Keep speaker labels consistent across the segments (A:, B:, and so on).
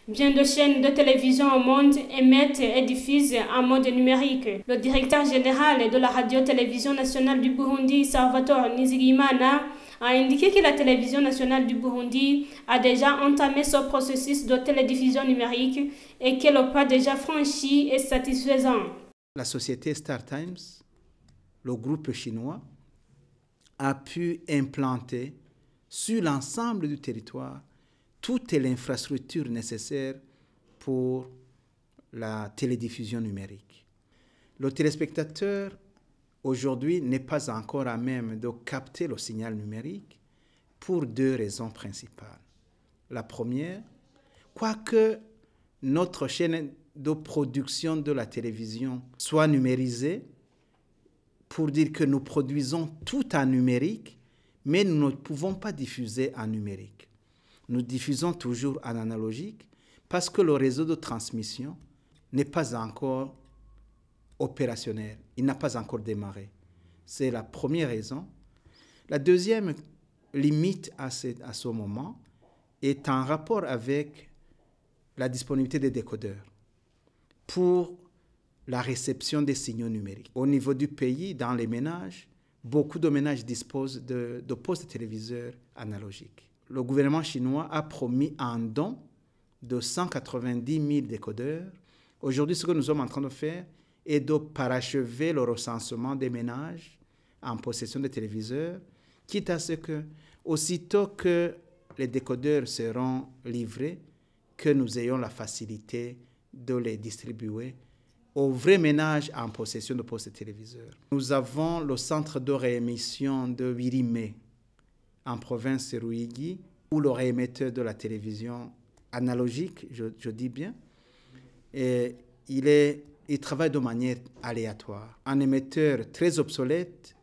A: Bien de chaînes de télévision au monde émettent et diffusent en mode numérique. Le directeur général de la radio-télévision nationale du Burundi, Salvatore Nizigimana, a indiqué que la télévision nationale du Burundi a déjà entamé ce processus de télédiffusion numérique et que le pas déjà franchi est satisfaisant.
B: La société Star Times, le groupe chinois, a pu implanter sur l'ensemble du territoire toute l'infrastructure nécessaire pour la télédiffusion numérique. Le téléspectateur, aujourd'hui, n'est pas encore à même de capter le signal numérique pour deux raisons principales. La première, quoique notre chaîne de production de la télévision soit numérisée, pour dire que nous produisons tout en numérique, mais nous ne pouvons pas diffuser en numérique. Nous diffusons toujours en analogique parce que le réseau de transmission n'est pas encore opérationnel. Il n'a pas encore démarré. C'est la première raison. La deuxième limite à ce moment est en rapport avec la disponibilité des décodeurs pour la réception des signaux numériques. Au niveau du pays, dans les ménages, beaucoup de ménages disposent de postes téléviseurs analogiques. Le gouvernement chinois a promis un don de 190 000 décodeurs. Aujourd'hui, ce que nous sommes en train de faire est de parachever le recensement des ménages en possession de téléviseurs, quitte à ce que, aussitôt que les décodeurs seront livrés, que nous ayons la facilité de les distribuer aux vrais ménages en possession de postes téléviseurs. Nous avons le centre de réémission de Wirimé, en province de Ruyigi, où le réémetteur de la télévision analogique, je dis bien, et il travaille de manière aléatoire. Un émetteur très obsolète,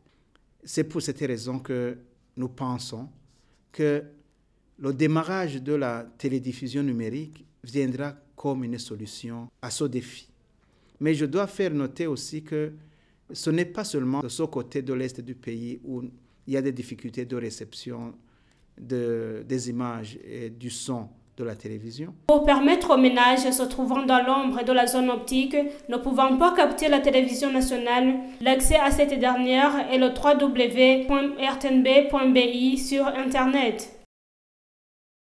B: c'est pour cette raison que nous pensons que le démarrage de la télédiffusion numérique viendra comme une solution à ce défi. Mais je dois faire noter aussi que ce n'est pas seulement de ce côté de l'Est du pays où il y a des difficultés de réception des images et du son de la télévision.
A: Pour permettre aux ménages se trouvant dans l'ombre de la zone optique, ne pouvant pas capter la télévision nationale, l'accès à cette dernière est le www.rtnb.bi sur Internet.